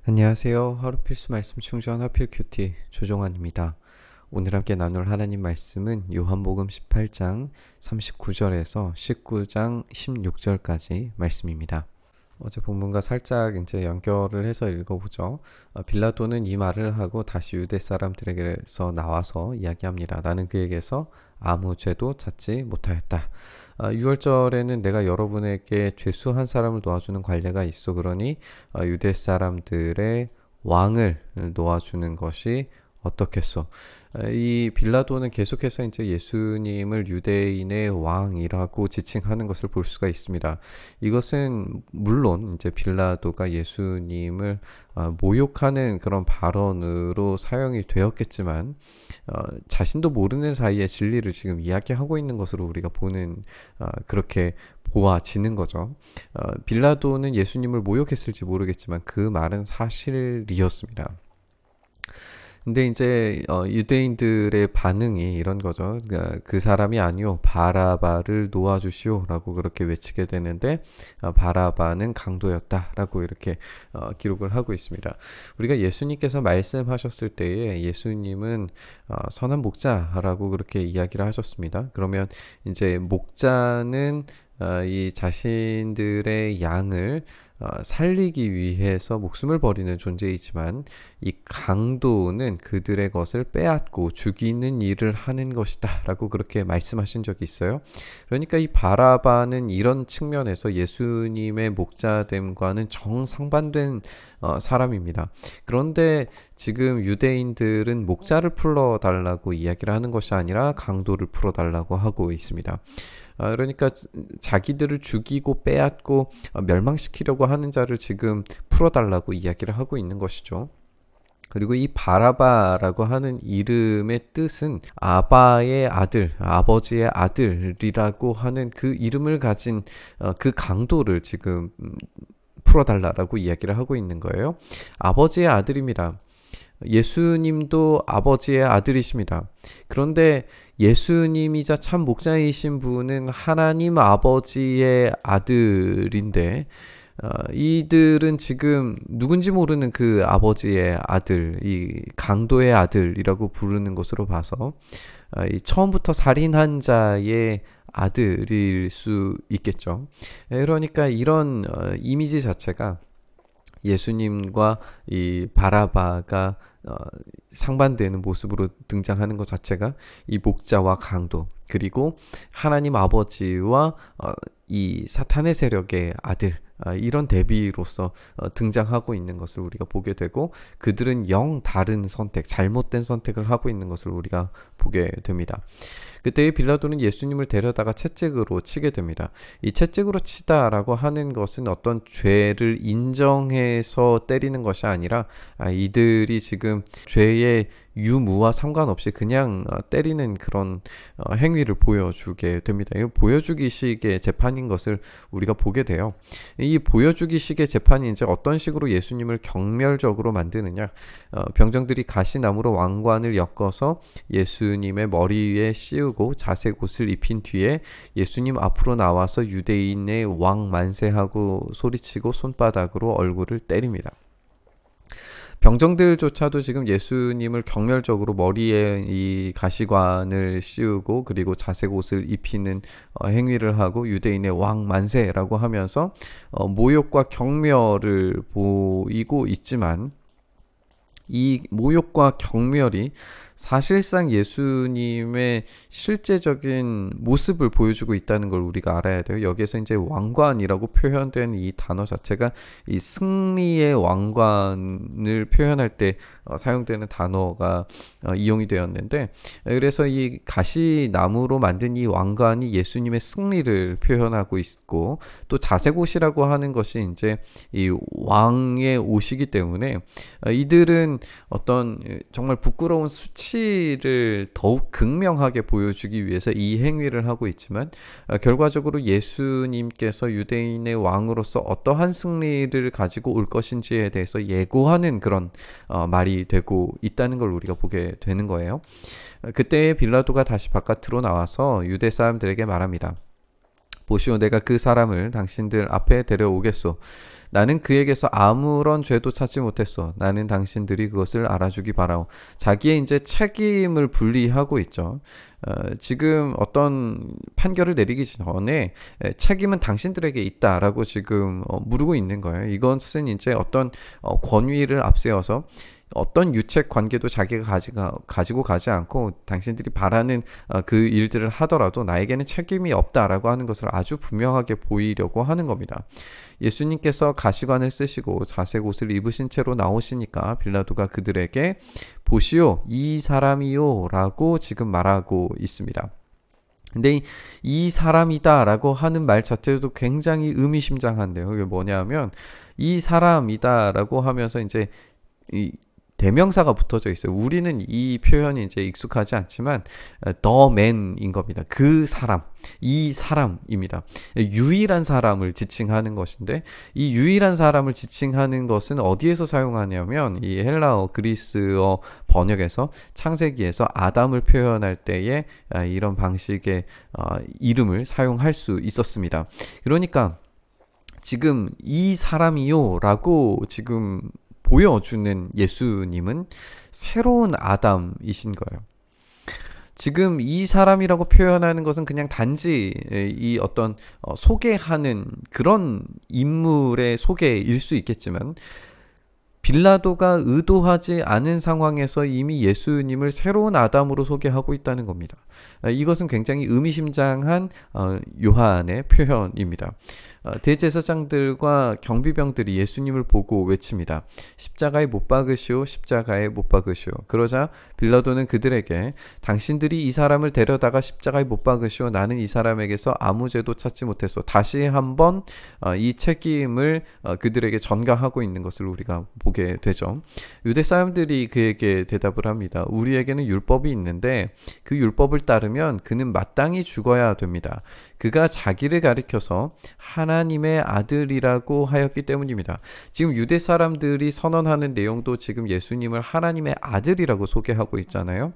안녕하세요. 하루 필수 말씀 충전 하필 큐티 조종환입니다. 오늘 함께 나눌 하나님 말씀은 요한복음 18장 39절에서 19장 16절까지 말씀입니다. 어제 본문과 살짝 이제 연결을 해서 읽어보죠. 빌라도는 이 말을 하고 다시 유대 사람들에게서 나와서 이야기합니다. 나는 그에게서 아무 죄도 찾지 못하였다. 6월절에는 내가 여러분에게 죄수한 사람을 놓아주는 관례가 있어. 그러니 유대 사람들의 왕을 놓아주는 것이 어떻겠소? 이 빌라도는 계속해서 이제 예수님을 유대인의 왕이라고 지칭하는 것을 볼 수가 있습니다. 이것은 물론 이제 빌라도가 예수님을 모욕하는 그런 발언으로 사용이 되었겠지만 자신도 모르는 사이에 진리를 지금 이야기하고 있는 것으로 우리가 보는 그렇게 보아지는 거죠. 빌라도는 예수님을 모욕했을지 모르겠지만 그 말은 사실이었습니다. 근데 이제 유대인들의 반응이 이런 거죠. 그 사람이 아니요 바라바를 놓아주시오 라고 그렇게 외치게 되는데 바라바는 강도였다 라고 이렇게 기록을 하고 있습니다. 우리가 예수님께서 말씀하셨을 때에 예수님은 선한 목자라고 그렇게 이야기를 하셨습니다. 그러면 이제 목자는 이 자신들의 양을 살리기 위해서 목숨을 버리는 존재이지만 이 강도는 그들의 것을 빼앗고 죽이는 일을 하는 것이다 라고 그렇게 말씀하신 적이 있어요. 그러니까 이 바라바는 이런 측면에서 예수님의 목자됨과는 정상반된 사람입니다. 그런데 지금 유대인들은 목자를 풀어달라고 이야기를 하는 것이 아니라 강도를 풀어달라고 하고 있습니다. 그러니까 자기들을 죽이고 빼앗고 멸망시키려고 하는 자를 지금 풀어달라고 이야기를 하고 있는 것이죠. 그리고 이 바라바라고 하는 이름의 뜻은 아바의 아들, 아버지의 아들이라고 하는 그 이름을 가진 그 강도를 지금 풀어달라고 이야기를 하고 있는 거예요. 아버지의 아들입니다. 예수님도 아버지의 아들이십니다. 그런데 예수님이자 참 목자이신 분은 하나님 아버지의 아들인데 이들은 지금 누군지 모르는 그 아버지의 아들, 이 강도의 아들이라고 부르는 것으로 봐서 이 처음부터 살인한 자의 아들일 수 있겠죠. 그러니까 이런 이미지 자체가 예수님과 이 바라바가 상반되는 모습으로 등장하는 것 자체가 이 목자와 강도 그리고 하나님 아버지와 이 사탄의 세력의 아들 이런 대비로서 등장하고 있는 것을 우리가 보게 되고 그들은 영 다른 선택, 잘못된 선택을 하고 있는 것을 우리가 보게 됩니다. 그때 빌라도는 예수님을 데려다가 채찍으로 치게 됩니다. 이 채찍으로 치다라고 하는 것은 어떤 죄를 인정해서 때리는 것이 아니라 이들이 지금 죄의 유무와 상관없이 그냥 때리는 그런 행위를 보여주게 됩니다. 이 보여주기식의 재판인 것을 우리가 보게 돼요. 이 보여주기식의 재판이 이제 어떤 식으로 예수님을 경멸적으로 만드느냐, 병정들이 가시나무로 왕관을 엮어서 예수님의 머리 위에 씌우고 자색 옷을 입힌 뒤에 예수님 앞으로 나와서 유대인의 왕 만세하고 소리치고 손바닥으로 얼굴을 때립니다. 병정들조차도 지금 예수님을 경멸적으로 머리에 이 가시관을 씌우고 그리고 자색 옷을 입히는 행위를 하고 유대인의 왕 만세라고 하면서 모욕과 경멸을 보이고 있지만 이 모욕과 경멸이 사실상 예수님의 실제적인 모습을 보여주고 있다는 걸 우리가 알아야 돼요. 여기에서 이제 왕관이라고 표현된 이 단어 자체가 이 승리의 왕관을 표현할 때 사용되는 단어가 이용이 되었는데, 그래서 이 가시나무로 만든 이 왕관이 예수님의 승리를 표현하고 있고, 또 자색옷이라고 하는 것이 이제 이 왕의 옷이기 때문에 이들은 어떤 정말 부끄러운 수치를 더욱 극명하게 보여주기 위해서 이 행위를 하고 있지만 결과적으로 예수님께서 유대인의 왕으로서 어떠한 승리를 가지고 올 것인지에 대해서 예고하는 그런 말이 되고 있다는 걸 우리가 보게 되는 거예요. 그때 빌라도가 다시 바깥으로 나와서 유대 사람들에게 말합니다. 보시오, 내가 그 사람을 당신들 앞에 데려오겠소. 나는 그에게서 아무런 죄도 찾지 못했어. 나는 당신들이 그것을 알아주기 바라오. 자기의 이제 책임을 분리하고 있죠. 지금 어떤 판결을 내리기 전에 책임은 당신들에게 있다라고 지금 물고 있는 거예요. 이것은 이제 어떤 권위를 앞세워서 어떤 유책 관계도 자기가 가지고 가지 않고 당신들이 바라는 그 일들을 하더라도 나에게는 책임이 없다라고 하는 것을 아주 분명하게 보이려고 하는 겁니다. 예수님께서 가시관을 쓰시고 자색 옷을 입으신 채로 나오시니까 빌라도가 그들에게 보시오, 이 사람이요 라고 지금 말하고 있습니다. 근데 이 사람이다 라고 하는 말 자체도 굉장히 의미심장한데요. 그게 뭐냐면 이 사람이다 라고 하면서 이제 이 대명사가 붙어져 있어요. 우리는 이 표현이 이제 익숙하지 않지만 the man인 겁니다. 그 사람, 이 사람입니다. 유일한 사람을 지칭하는 것인데 이 유일한 사람을 지칭하는 것은 어디에서 사용하냐면 이 헬라어 그리스어 번역에서 창세기에서 아담을 표현할 때에 이런 방식의 이름을 사용할 수 있었습니다. 그러니까 지금 이 사람이요 라고 지금 보여주는 예수님은 새로운 아담이신 거예요. 지금 이 사람이라고 표현하는 것은 그냥 단지 이 어떤 소개하는 그런 인물의 소개일 수 있겠지만 빌라도가 의도하지 않은 상황에서 이미 예수님을 새로운 아담으로 소개하고 있다는 겁니다. 이것은 굉장히 의미심장한 요한의 표현입니다. 대제사장들과 경비병들이 예수님을 보고 외칩니다. 십자가에 못 박으시오, 십자가에 못 박으시오. 그러자 빌라도는 그들에게 당신들이 이 사람을 데려다가 십자가에 못 박으시오. 나는 이 사람에게서 아무 죄도 찾지 못했어. 다시 한번 이 책임을 그들에게 전가하고 있는 것을 우리가 보게 되죠. 유대 사람들이 그에게 대답을 합니다. 우리에게는 율법이 있는데 그 율법을 따르면 그는 마땅히 죽어야 됩니다. 그가 자기를 가리켜서 하나님의 아들이라고 하였기 때문입니다. 지금 유대 사람들이 선언하는 내용도 지금 예수님을 하나님의 아들이라고 소개하고 있잖아요.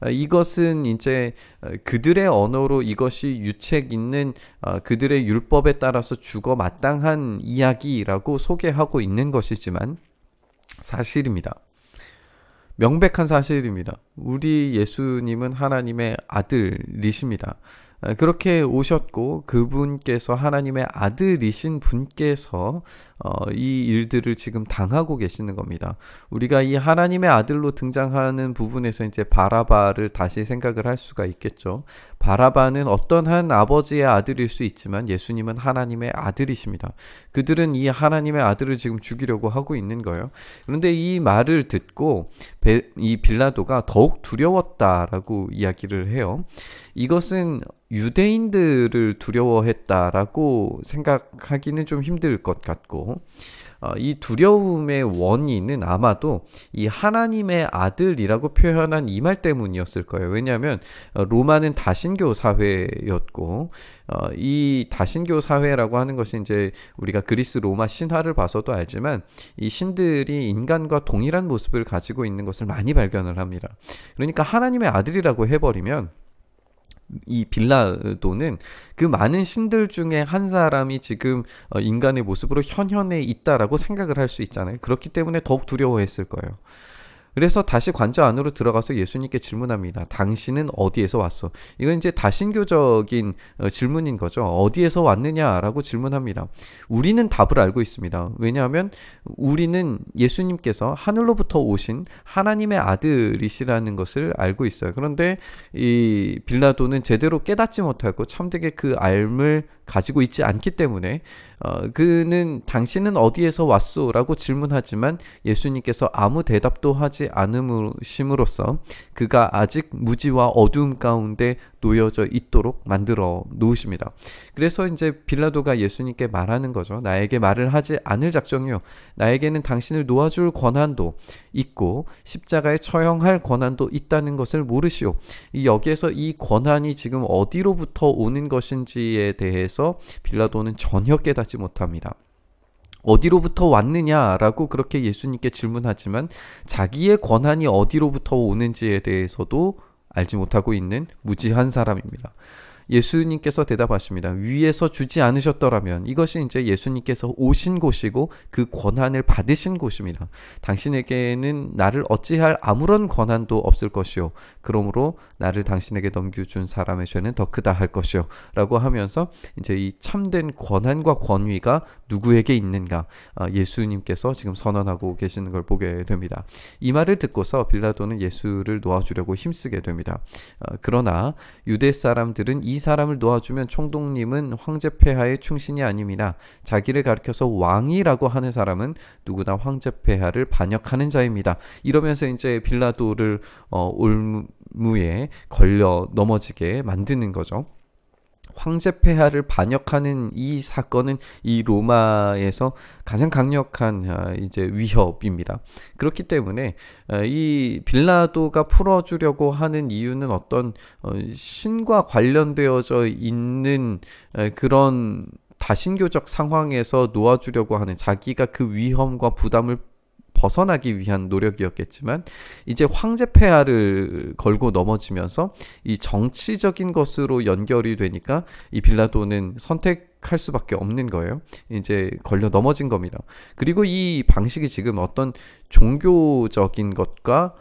이것은 이제 그들의 언어로 이것이 유책 있는 그들의 율법에 따라서 죽어 마땅한 이야기라고 소개하고 있는 것이지만 사실입니다. 명백한 사실입니다. 우리 예수님은 하나님의 아들이십니다. 그렇게 오셨고 그분께서 하나님의 아들이신 분께서 이 일들을 지금 당하고 계시는 겁니다. 우리가 이 하나님의 아들로 등장하는 부분에서 이제 바라바를 다시 생각을 할 수가 있겠죠. 바라바는 어떤 한 아버지의 아들일 수 있지만 예수님은 하나님의 아들이십니다. 그들은 이 하나님의 아들을 지금 죽이려고 하고 있는 거예요. 그런데 이 말을 듣고 이 빌라도가 더욱 두려웠다라고 이야기를 해요. 이것은 유대인들을 두려워했다라고 생각하기는 좀 힘들 것 같고 이 두려움의 원인은 아마도 이 하나님의 아들이라고 표현한 이 말 때문이었을 거예요. 왜냐하면 로마는 다신교 사회였고 이 다신교 사회라고 하는 것이 이제 우리가 그리스 로마 신화를 봐서도 알지만 이 신들이 인간과 동일한 모습을 가지고 있는 것을 많이 발견을 합니다. 그러니까 하나님의 아들이라고 해버리면 이 빌라도는 그 많은 신들 중에 한 사람이 지금 인간의 모습으로 현현에 있다라고 생각을 할 수 있잖아요. 그렇기 때문에 더욱 두려워했을 거예요. 그래서 다시 관저 안으로 들어가서 예수님께 질문합니다. 당신은 어디에서 왔어? 이건 이제 다신교적인 질문인 거죠. 어디에서 왔느냐라고 질문합니다. 우리는 답을 알고 있습니다. 왜냐하면 우리는 예수님께서 하늘로부터 오신 하나님의 아들이시라는 것을 알고 있어요. 그런데 이 빌라도는 제대로 깨닫지 못하고 참되게 그 알을 가지고 있지 않기 때문에 그는 당신은 어디에서 왔소? 라고 질문하지만 예수님께서 아무 대답도 하지 않으심으로써 그가 아직 무지와 어두움 가운데 놓여져 있도록 만들어 놓으십니다. 그래서 이제 빌라도가 예수님께 말하는 거죠. 나에게 말을 하지 않을 작정이요. 나에게는 당신을 놓아줄 권한도 있고 십자가에 처형할 권한도 있다는 것을 모르시오. 여기에서 이 권한이 지금 어디로부터 오는 것인지에 대해서 빌라도는 전혀 깨닫지 못합니다. 어디로부터 왔느냐라고 그렇게 예수님께 질문하지만 자기의 권한이 어디로부터 오는지에 대해서도 알지 못하고 있는 무지한 사람입니다. 예수님께서 대답하십니다. 위에서 주지 않으셨더라면, 이것이 이제 예수님께서 오신 곳이고 그 권한을 받으신 곳입니다. 당신에게는 나를 어찌할 아무런 권한도 없을 것이요, 그러므로 나를 당신에게 넘겨준 사람의 죄는 더 크다 할 것이요 라고 하면서 이제 이 참된 권한과 권위가 누구에게 있는가, 예수님께서 지금 선언하고 계시는 걸 보게 됩니다. 이 말을 듣고서 빌라도는 예수를 놓아주려고 힘쓰게 됩니다. 그러나 유대 사람들은 이 사람을 놓아주면 총독님은 황제 폐하의 충신이 아닙니다. 자기를 가리켜서 왕이라고 하는 사람은 누구나 황제 폐하를 반역하는 자입니다. 이러면서 이제 빌라도를 올무에 걸려 넘어지게 만드는 거죠. 황제 폐하를 반역하는 이 사건은 이 로마에서 가장 강력한 이제 위협입니다. 그렇기 때문에 이 빌라도가 풀어주려고 하는 이유는 어떤 신과 관련되어져 있는 그런 다신교적 상황에서 놓아주려고 하는, 자기가 그 위험과 부담을 벗어나기 위한 노력이었겠지만, 이제 황제 폐하를 걸고 넘어지면서 이 정치적인 것으로 연결이 되니까 이 빌라도는 선택할 수밖에 없는 거예요. 이제 걸려 넘어진 겁니다. 그리고 이 방식이 지금 어떤 종교적인 것과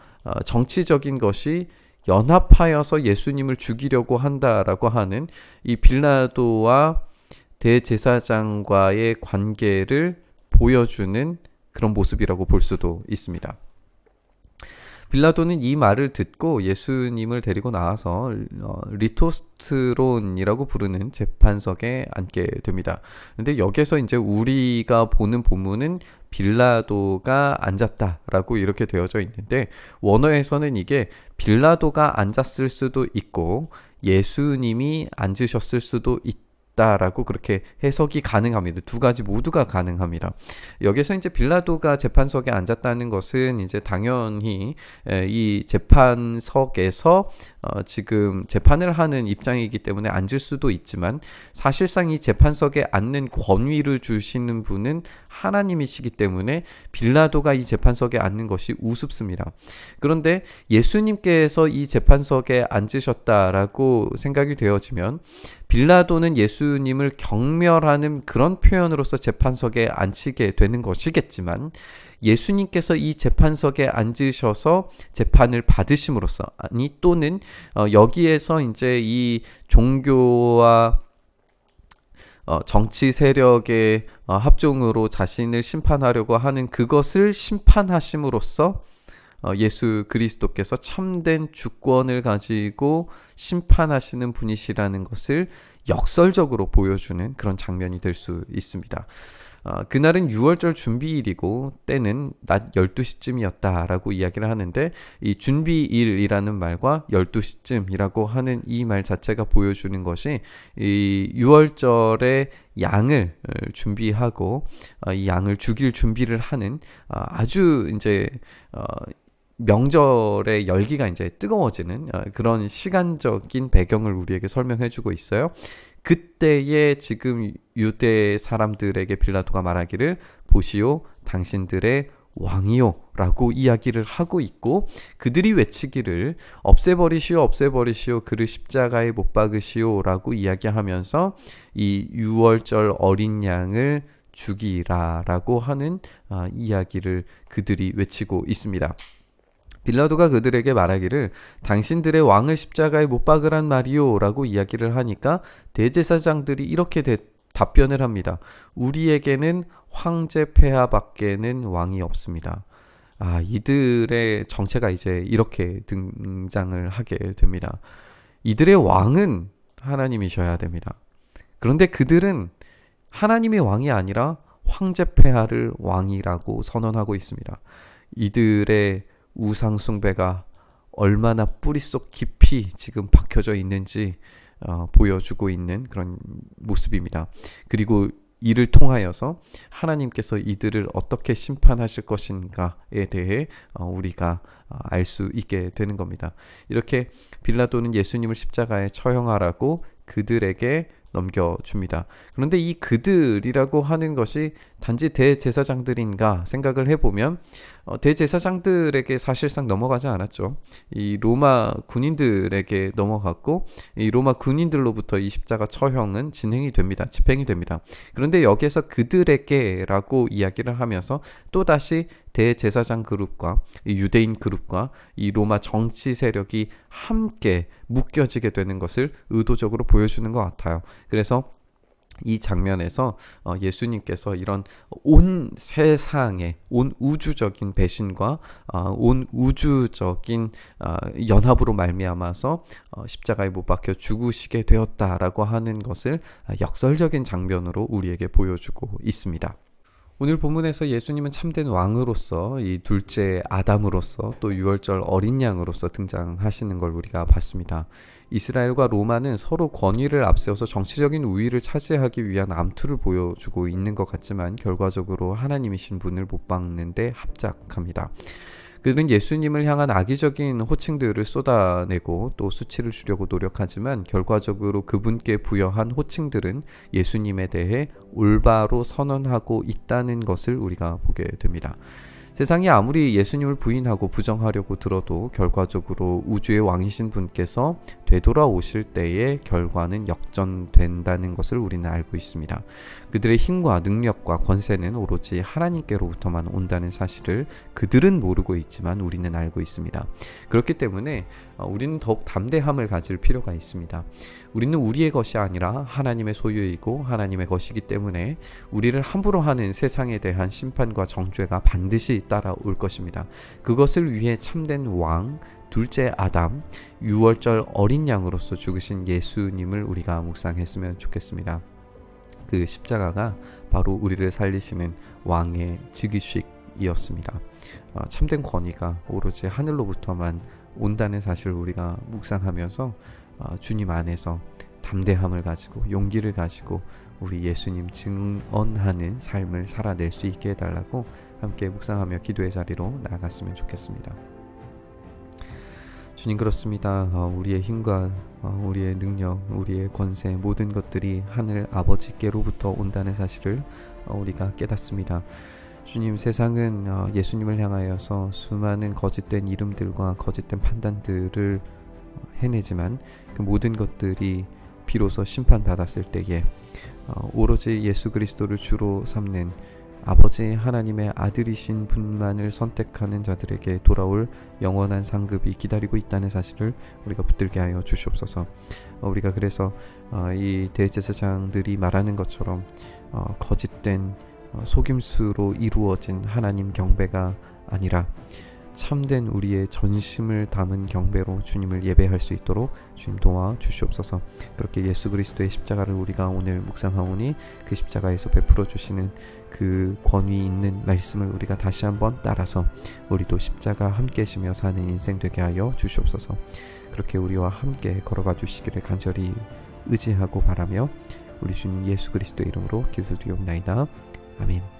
정치적인 것이 연합하여서 예수님을 죽이려고 한다라고 하는 이 빌라도와 대제사장과의 관계를 보여주는 그런 모습이라고 볼 수도 있습니다. 빌라도는 이 말을 듣고 예수님을 데리고 나와서 리토스트론이라고 부르는 재판석에 앉게 됩니다. 근데 여기서 이제 우리가 보는 본문은 빌라도가 앉았다라고 이렇게 되어져 있는데, 원어에서는 이게 빌라도가 앉았을 수도 있고 예수님이 앉으셨을 수도 있다라고 그렇게 해석이 가능합니다. 두 가지 모두가 가능합니다. 여기서 이제 빌라도가 재판석에 앉았다는 것은 이제 당연히 이 재판석에서 지금 재판을 하는 입장이기 때문에 앉을 수도 있지만, 사실상 이 재판석에 앉는 권위를 주시는 분은 하나님이시기 때문에 빌라도가 이 재판석에 앉는 것이 우습습니다. 그런데 예수님께서 이 재판석에 앉으셨다라고 생각이 되어지면 빌라도는 예수님을 경멸하는 그런 표현으로서 재판석에 앉히게 되는 것이겠지만, 예수님께서 이 재판석에 앉으셔서 재판을 받으심으로써, 아니 또는 여기에서 이제 이 종교와 정치 세력의 합종으로 자신을 심판하려고 하는 그것을 심판하심으로써 예수 그리스도께서 참된 주권을 가지고 심판하시는 분이시라는 것을 역설적으로 보여주는 그런 장면이 될 수 있습니다. 그날은 6월절 준비일이고 때는 낮 12시쯤이었다라고 이야기를 하는데, 이 준비일이라는 말과 12시쯤이라고 하는 이 말 자체가 보여주는 것이 이 6월절의 양을 준비하고 이 양을 죽일 준비를 하는 아주 이제 명절의 열기가 이제 뜨거워지는 그런 시간적인 배경을 우리에게 설명해주고 있어요. 그때에 지금 유대 사람들에게 빌라도가 말하기를 보시오 당신들의 왕이요 라고 이야기를 하고 있고, 그들이 외치기를 없애버리시오 없애버리시오 그를 십자가에 못 박으시오 라고 이야기하면서 이 6월절 어린 양을 죽이라 라고 하는 이야기를 그들이 외치고 있습니다. 빌라도가 그들에게 말하기를 당신들의 왕을 십자가에 못 박으란 말이요 라고 이야기를 하니까 대제사장들이 이렇게 답변을 합니다. 우리에게는 황제 폐하밖에는 왕이 없습니다. 이들의 정체가 이제 이렇게 등장을 하게 됩니다. 이들의 왕은 하나님이셔야 됩니다. 그런데 그들은 하나님의 왕이 아니라 황제 폐하를 왕이라고 선언하고 있습니다. 이들의 우상 숭배가 얼마나 뿌리속 깊이 지금 박혀져 있는지 보여주고 있는 그런 모습입니다. 그리고 이를 통하여서 하나님께서 이들을 어떻게 심판하실 것인가에 대해 우리가 알 수 있게 되는 겁니다. 이렇게 빌라도는 예수님을 십자가에 처형하라고 그들에게 넘겨줍니다. 그런데 이 그들이라고 하는 것이 단지 대제사장들인가 생각을 해보면 대제사장들에게 사실상 넘어가지 않았죠. 이 로마 군인들에게 넘어갔고, 이 로마 군인들로부터 이 십자가 처형은 진행이 됩니다. 집행이 됩니다. 그런데 여기에서 그들에게라고 이야기를 하면서 또다시 대제사장 그룹과 이 유대인 그룹과 이 로마 정치 세력이 함께 묶여지게 되는 것을 의도적으로 보여주는 것 같아요. 그래서 이 장면에서 예수님께서 이런 온 세상의 온 우주적인 배신과 온 우주적인 연합으로 말미암아서 십자가에 못 박혀 죽으시게 되었다라고 하는 것을 역설적인 장면으로 우리에게 보여주고 있습니다. 오늘 본문에서 예수님은 참된 왕으로서, 이 둘째 아담으로서, 또 유월절 어린 양으로서 등장하시는 걸 우리가 봤습니다. 이스라엘과 로마는 서로 권위를 앞세워서 정치적인 우위를 차지하기 위한 암투를 보여주고 있는 것 같지만 결과적으로 하나님이신 분을 못 박는데 합작합니다. 그들은 예수님을 향한 악의적인 호칭들을 쏟아내고 또 수치를 주려고 노력하지만 결과적으로 그분께 부여한 호칭들은 예수님에 대해 올바로 선언하고 있다는 것을 우리가 보게 됩니다. 세상이 아무리 예수님을 부인하고 부정하려고 들어도 결과적으로 우주의 왕이신 분께서 되돌아오실 때의 결과는 역전된다는 것을 우리는 알고 있습니다. 그들의 힘과 능력과 권세는 오로지 하나님께로부터만 온다는 사실을 그들은 모르고 있지만 우리는 알고 있습니다. 그렇기 때문에 우리는 더욱 담대함을 가질 필요가 있습니다. 우리는 우리의 것이 아니라 하나님의 소유이고 하나님의 것이기 때문에 우리를 함부로 하는 세상에 대한 심판과 정죄가 반드시 따라올 것입니다. 그것을 위해 참된 왕, 둘째 아담, 유월절 어린 양으로서 죽으신 예수님을 우리가 묵상했으면 좋겠습니다. 그 십자가가 바로 우리를 살리시는 왕의 즉위식이었습니다. 참된 권위가 오로지 하늘로부터만 온다는 사실을 우리가 묵상하면서 주님 안에서 담대함을 가지고 용기를 가지고 우리 예수님 증언하는 삶을 살아낼 수 있게 해달라고 함께 묵상하며 기도의 자리로 나아갔으면 좋겠습니다. 주님, 그렇습니다. 우리의 힘과 우리의 능력, 우리의 권세, 모든 것들이 하늘 아버지께로부터 온다는 사실을 우리가 깨닫습니다. 주님, 세상은 예수님을 향하여서 수많은 거짓된 이름들과 거짓된 판단들을 해내지만 그 모든 것들이 비로소 심판받았을 때에 오로지 예수 그리스도를 주로 삼는 아버지 하나님의 아들이신 분만을 선택하는 자들에게 돌아올 영원한 상급이 기다리고 있다는 사실을 우리가 붙들게 하여 주시옵소서. 우리가 그래서 이 대제사장들이 말하는 것처럼 거짓된 속임수로 이루어진 하나님 경배가 아니라 참된 우리의 전심을 담은 경배로 주님을 예배할 수 있도록 주님 도와 주시옵소서. 그렇게 예수 그리스도의 십자가를 우리가 오늘 묵상하오니 그 십자가에서 베풀어 주시는 그 권위 있는 말씀을 우리가 다시 한번 따라서 우리도 십자가 함께 지며 사는 인생 되게 하여 주시옵소서. 그렇게 우리와 함께 걸어가 주시기를 간절히 의지하고 바라며 우리 주님 예수 그리스도의 이름으로 기도드리옵나이다. 아멘.